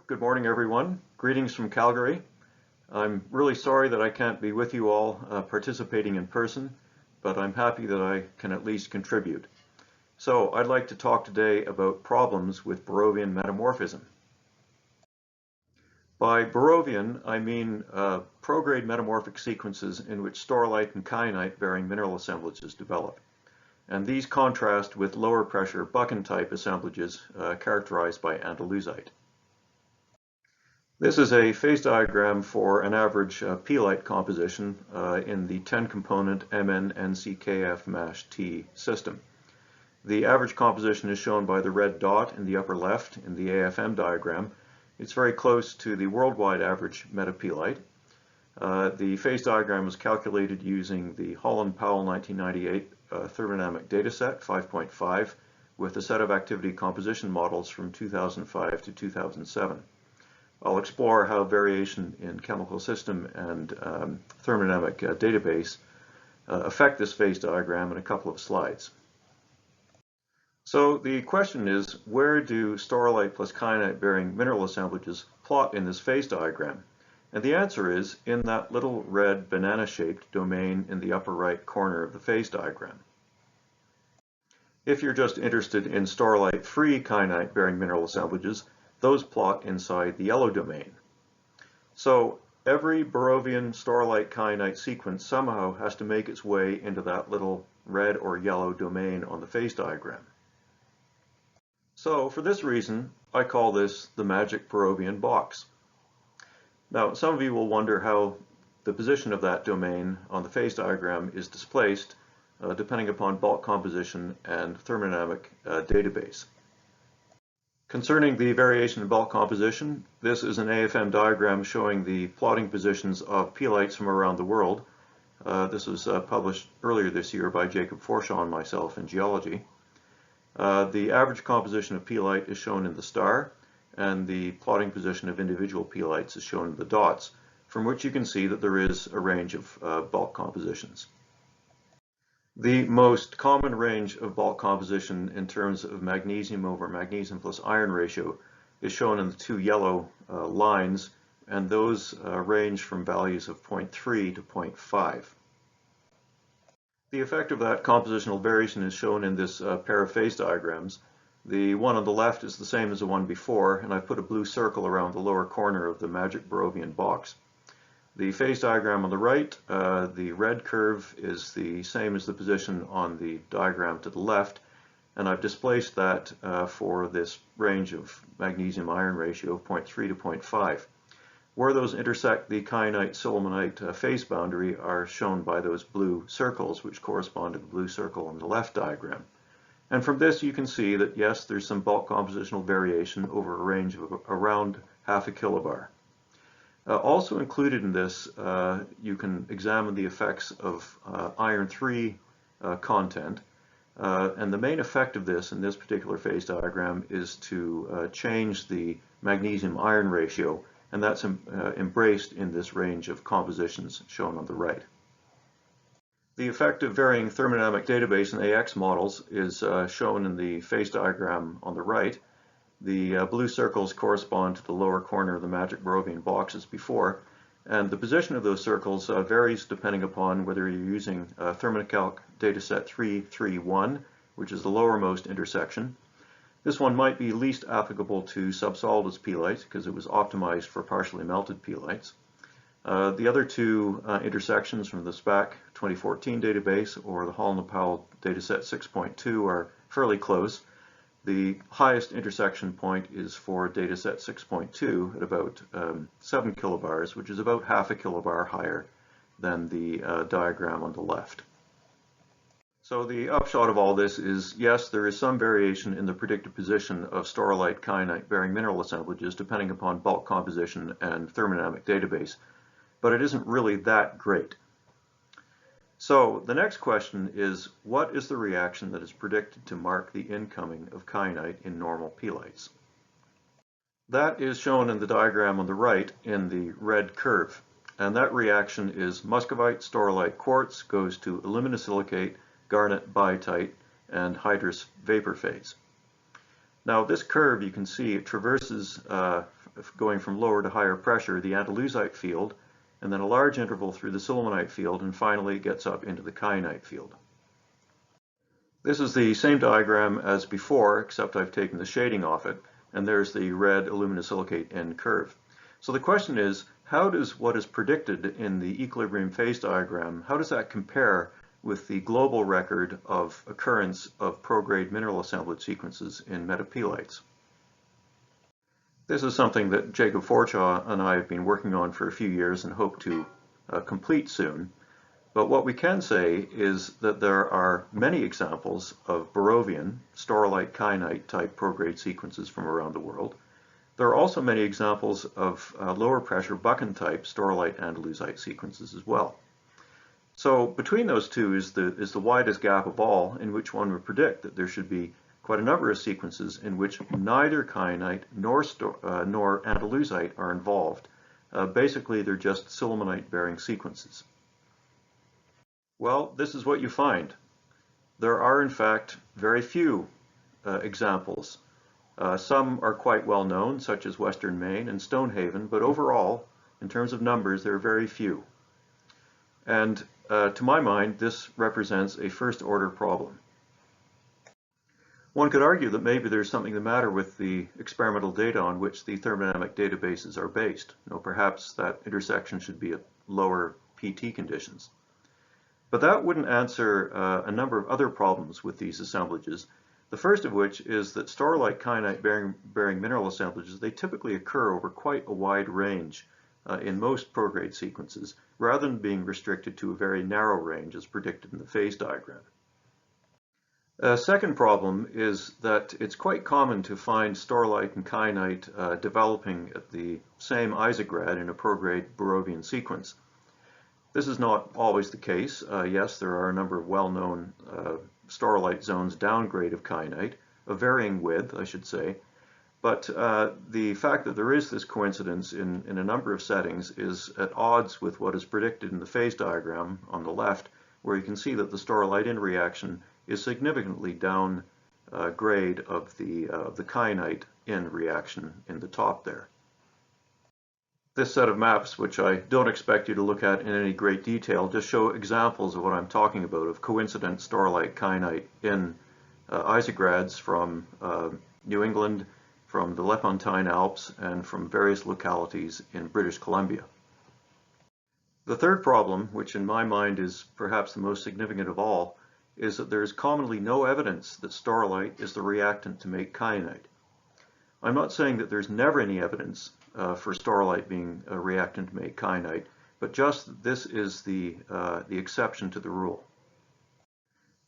Good morning, everyone. Greetings from Calgary. I'm really sorry that I can't be with you all participating in person, but I'm happy that I can at least contribute. So I'd like to talk today about problems with Barrovian metamorphism. By Barrovian, I mean prograde metamorphic sequences in which staurolite and kyanite bearing mineral assemblages develop. And these contrast with lower pressure Buchan type assemblages characterized by andalusite. This is a phase diagram for an average P-lite composition in the 10-component MnNCKF-T system. The average composition is shown by the red dot in the upper left in the AFM diagram. It's very close to the worldwide average meta-P-lite. The phase diagram was calculated using the Holland-Powell 1998 thermodynamic dataset 5.5 with a set of activity composition models from 2005 to 2007. I'll explore how variation in chemical system and thermodynamic database affect this phase diagram in a couple of slides. So the question is, where do staurolite plus kyanite bearing mineral assemblages plot in this phase diagram? And the answer is in that little red banana-shaped domain in the upper right corner of the phase diagram. If you're just interested in staurolite-free kyanite bearing mineral assemblages, those plot inside the yellow domain. So every Barrovian staurolite kyanite sequence somehow has to make its way into that little red or yellow domain on the phase diagram. So for this reason, I call this the magic Barrovian box. Now, some of you will wonder how the position of that domain on the phase diagram is displaced depending upon bulk composition and thermodynamic database. Concerning the variation in bulk composition, this is an AFM diagram showing the plotting positions of P-lites from around the world. This was published earlier this year by Jacob Forshaw and myself in geology. The average composition of P-lite is shown in the star, and the plotting position of individual P-lites is shown in the dots, from which you can see that there is a range of bulk compositions. The most common range of bulk composition in terms of magnesium over magnesium plus iron ratio is shown in the two yellow lines, and those range from values of 0.3 to 0.5. The effect of that compositional variation is shown in this pair of phase diagrams. The one on the left is the same as the one before, and I've put a blue circle around the lower corner of the magic Barrovian box. The phase diagram on the right, the red curve is the same as the position on the diagram to the left, and I've displaced that for this range of magnesium-iron ratio of 0.3 to 0.5. Where those intersect the kyanite-sillimanite phase boundary are shown by those blue circles, which correspond to the blue circle on the left diagram. And from this you can see that yes, there's some bulk compositional variation over a range of around half a kilobar. Also included in this, you can examine the effects of iron 3 content. And the main effect of this in this particular phase diagram is to change the magnesium-iron ratio, and that's embraced in this range of compositions shown on the right. The effect of varying thermodynamic database and AX models is shown in the phase diagram on the right. The blue circles correspond to the lower corner of the magic Barrovian box as before, and the position of those circles varies depending upon whether you're using Thermocalc dataset 331, which is the lowermost intersection. This one might be least applicable to subsolidus P-lites because it was optimized for partially melted P-lites. The other two intersections from the SPAC 2014 database or the Holland-Powell dataset 6.2 are fairly close. The highest intersection point is for dataset 6.2 at about 7 kilobars, which is about half a kilobar higher than the diagram on the left. So the upshot of all this is, yes, there is some variation in the predicted position of staurolite kyanite bearing mineral assemblages depending upon bulk composition and thermodynamic database, but it isn't really that great. So the next question is, what is the reaction that is predicted to mark the incoming of kyanite in normal P-lites? That is shown in the diagram on the right in the red curve, and that reaction is muscovite staurolite quartz goes to aluminous silicate, garnet biotite, and hydrous vapor phase. Now this curve, you can see it traverses going from lower to higher pressure, the andalusite field, and then a large interval through the sillimanite field, and finally gets up into the kyanite field. This is the same diagram as before, except I've taken the shading off it, and there's the red aluminosilicate end curve. So the question is, how does what is predicted in the equilibrium phase diagram, how does that compare with the global record of occurrence of prograde mineral assemblage sequences in metapelites? This is something that Jacob Forshaw and I have been working on for a few years and hope to complete soon. But what we can say is that there are many examples of Barrovian, staurolite, kyanite type prograde sequences from around the world. There are also many examples of lower pressure Buchan type staurolite andalusite sequences as well. So between those two is the widest gap of all, in which one would predict that there should be quite a number of sequences in which neither kyanite nor andalusite are involved. Basically, they're just sillimanite-bearing sequences. Well, this is what you find. There are, in fact, very few examples. Some are quite well known, such as Western Maine and Stonehaven, but overall, in terms of numbers, there are very few. And to my mind, this represents a first-order problem. One could argue that maybe there's something the matter with the experimental data on which the thermodynamic databases are based. Perhaps that intersection should be at lower PT conditions. But that wouldn't answer a number of other problems with these assemblages. The first of which is that staurolite kyanite bearing mineral assemblages, they typically occur over quite a wide range in most prograde sequences, rather than being restricted to a very narrow range as predicted in the phase diagram. A second problem is that it's quite common to find staurolite and kyanite developing at the same isograd in a prograde Barrovian sequence. This is not always the case. Yes, there are a number of well-known staurolite zones downgrade of kyanite, of varying width, I should say. But the fact that there is this coincidence in a number of settings is at odds with what is predicted in the phase diagram on the left, where you can see that the staurolite in reaction is significantly down grade of the kyanite in reaction in the top there. This set of maps, which I don't expect you to look at in any great detail, just show examples of what I'm talking about, of coincident staurolite kyanite in isograds from New England, from the Lepontine Alps, and from various localities in British Columbia. The third problem, which in my mind is perhaps the most significant of all, is that there is commonly no evidence that staurolite is the reactant to make kyanite. I'm not saying that there's never any evidence for staurolite being a reactant to make kyanite, but just that this is the exception to the rule.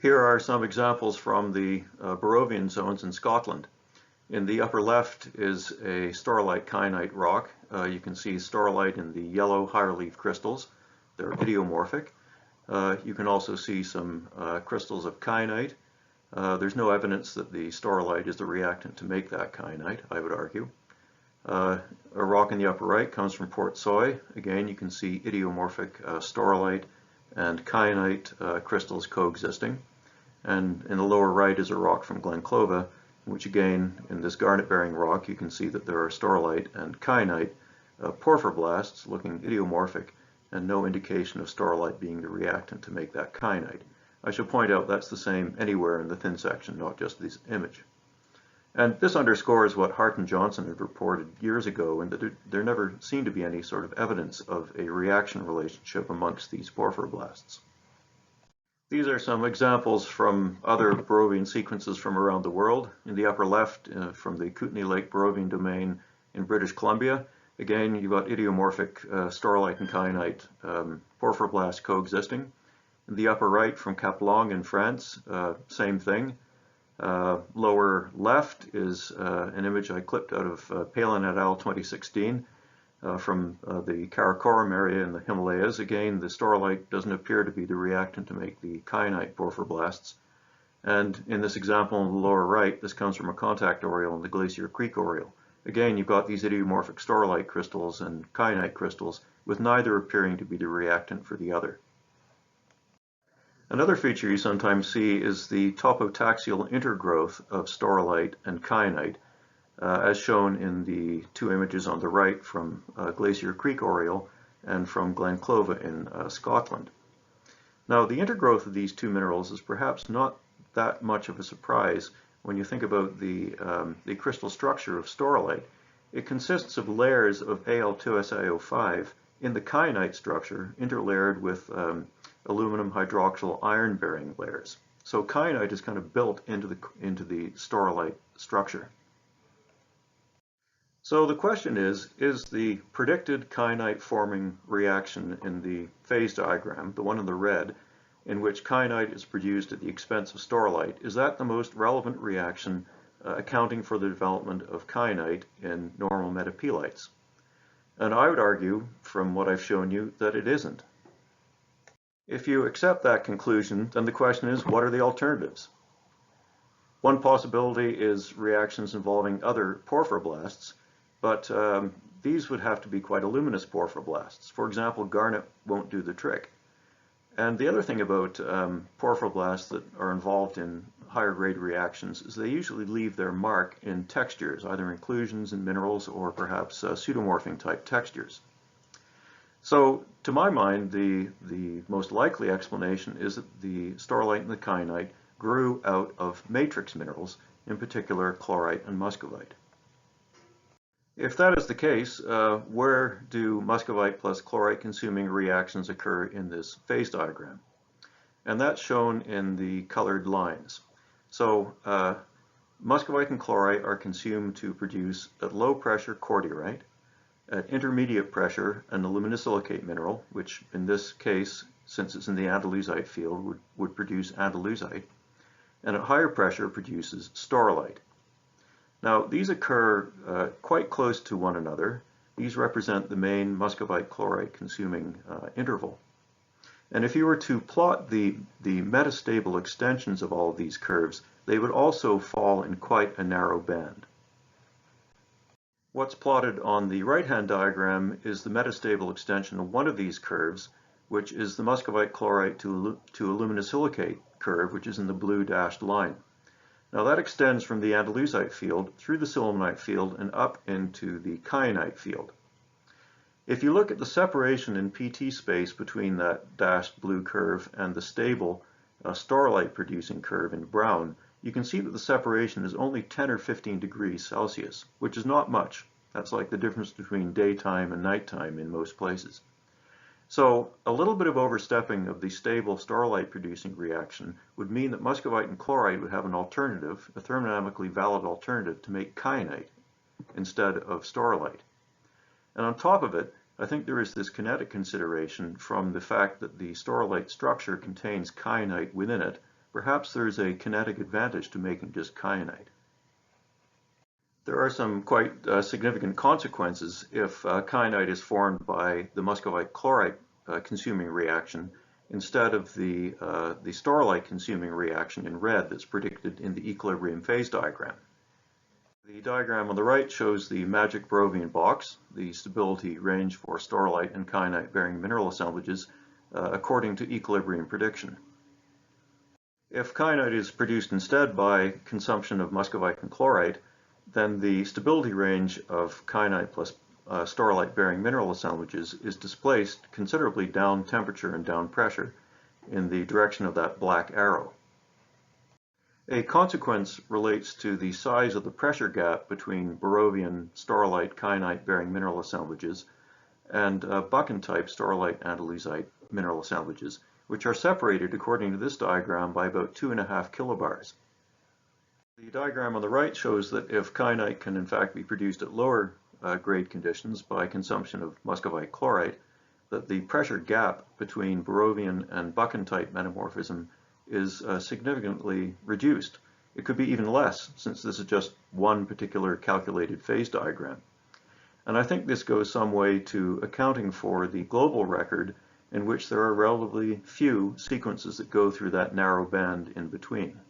Here are some examples from the Barrovian zones in Scotland. In the upper left is a staurolite kyanite rock. You can see staurolite in the yellow higher leaf crystals. They're idiomorphic. You can also see some crystals of kyanite. There's no evidence that the staurolite is the reactant to make that kyanite, I would argue. A rock in the upper right comes from Port Soy. Again, you can see idiomorphic staurolite and kyanite crystals coexisting. And in the lower right is a rock from Glenclova, which again, in this garnet-bearing rock, you can see that there are staurolite and kyanite porphyroblasts looking idiomorphic, and no indication of staurolite being the reactant to make that kyanite. I should point out that's the same anywhere in the thin section, not just this image. And this underscores what Hart and Johnson had reported years ago, and that there never seemed to be any sort of evidence of a reaction relationship amongst these porphyroblasts. These are some examples from other Barrovian sequences from around the world. In the upper left, from the Kootenay Lake Barrovian domain in British Columbia. Again, you've got idiomorphic staurolite and kyanite porphyroblasts coexisting. In the upper right from Capelong in France, same thing. Lower left is an image I clipped out of Palin et al. 2016 from the Karakoram area in the Himalayas. Again, the staurolite doesn't appear to be the reactant to make the kyanite porphyroblasts. And in this example on the lower right, this comes from a contact aureole in the Glacier Creek aureole. Again, you've got these idiomorphic staurolite crystals and kyanite crystals, with neither appearing to be the reactant for the other. Another feature you sometimes see is the topotaxial intergrowth of staurolite and kyanite. as shown in the two images on the right from Glacier Creek Oriole and from Glen Clova in Scotland. Now, the intergrowth of these two minerals is perhaps not that much of a surprise when you think about the crystal structure of staurolite. It consists of layers of Al2SiO5 in the kyanite structure interlayered with aluminum hydroxyl iron-bearing layers. So kyanite is kind of built into the staurolite structure. So the question is the predicted kyanite forming reaction in the phase diagram, the one in the red, in which kyanite is produced at the expense of staurolite, is that the most relevant reaction accounting for the development of kyanite in normal metapelites? And I would argue, from what I've shown you, that it isn't. If you accept that conclusion, then the question is, what are the alternatives? One possibility is reactions involving other porphyroblasts, but these would have to be quite aluminous porphyroblasts. For example, garnet won't do the trick. And the other thing about porphyroblasts that are involved in higher grade reactions is they usually leave their mark in textures, either inclusions in minerals or perhaps pseudomorphing type textures. So to my mind, the most likely explanation is that the staurolite and the kyanite grew out of matrix minerals, in particular chlorite and muscovite. If that is the case, where do muscovite plus chlorite consuming reactions occur in this phase diagram? And that's shown in the colored lines. So muscovite and chlorite are consumed to produce at low pressure cordierite, at intermediate pressure an aluminosilicate mineral, which in this case, since it's in the andalusite field, would produce andalusite, and at higher pressure produces staurolite. Now, these occur quite close to one another. These represent the main muscovite chlorite consuming interval. And if you were to plot the metastable extensions of all of these curves, they would also fall in quite a narrow band. What's plotted on the right-hand diagram is the metastable extension of one of these curves, which is the muscovite chlorite to aluminosilicate curve, which is in the blue dashed line. Now that extends from the andalusite field through the sillimanite field and up into the kyanite field. If you look at the separation in PT space between that dashed blue curve and the stable staurolite producing curve in brown, you can see that the separation is only 10 or 15 degrees Celsius, which is not much. That's like the difference between daytime and nighttime in most places. So a little bit of overstepping of the stable staurolite producing reaction would mean that muscovite and chlorite would have an alternative, a thermodynamically valid alternative to make kyanite instead of staurolite. And on top of it, I think there is this kinetic consideration from the fact that the staurolite structure contains kyanite within it. Perhaps there's a kinetic advantage to making just kyanite. There are some quite significant consequences if kyanite is formed by the muscovite chlorite consuming reaction instead of the staurolite consuming reaction in red that's predicted in the equilibrium phase diagram. The diagram on the right shows the magic Barrovian box, the stability range for staurolite and kyanite bearing mineral assemblages according to equilibrium prediction. If kyanite is produced instead by consumption of muscovite and chlorite, then the stability range of kyanite plus staurolite bearing mineral assemblages is displaced considerably down temperature and down pressure in the direction of that black arrow. A consequence relates to the size of the pressure gap between Barrovian staurolite kyanite bearing mineral assemblages and Buchan type staurolite andalusite mineral assemblages, which are separated according to this diagram by about 2.5 kilobars. The diagram on the right shows that if kyanite can in fact be produced at lower grade conditions by consumption of muscovite chlorite, that the pressure gap between Barrovian and Buchan type metamorphism is significantly reduced. It could be even less, since this is just one particular calculated phase diagram. And I think this goes some way to accounting for the global record in which there are relatively few sequences that go through that narrow band in between.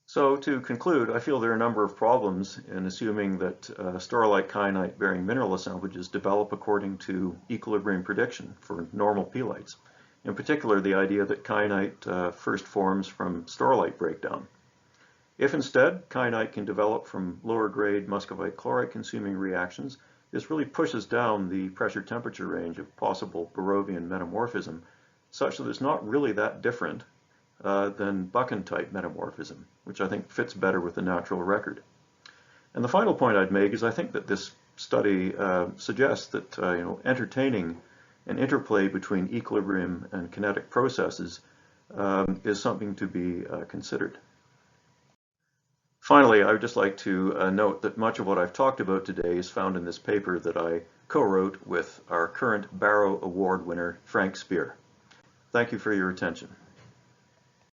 So to conclude, I feel there are a number of problems in assuming that staurolite kyanite bearing mineral assemblages develop according to equilibrium prediction for normal pelites. In particular, the idea that kyanite first forms from staurolite breakdown. If instead kyanite can develop from lower grade muscovite chloride consuming reactions, this really pushes down the pressure temperature range of possible Barrovian metamorphism, such that it's not really that different than Buchan type metamorphism, which I think fits better with the natural record. And the final point I'd make is I think that this study suggests that entertaining an interplay between equilibrium and kinetic processes is something to be considered. Finally, I would just like to note that much of what I've talked about today is found in this paper that I co-wrote with our current Barrow Award winner, Frank Spear. Thank you for your attention.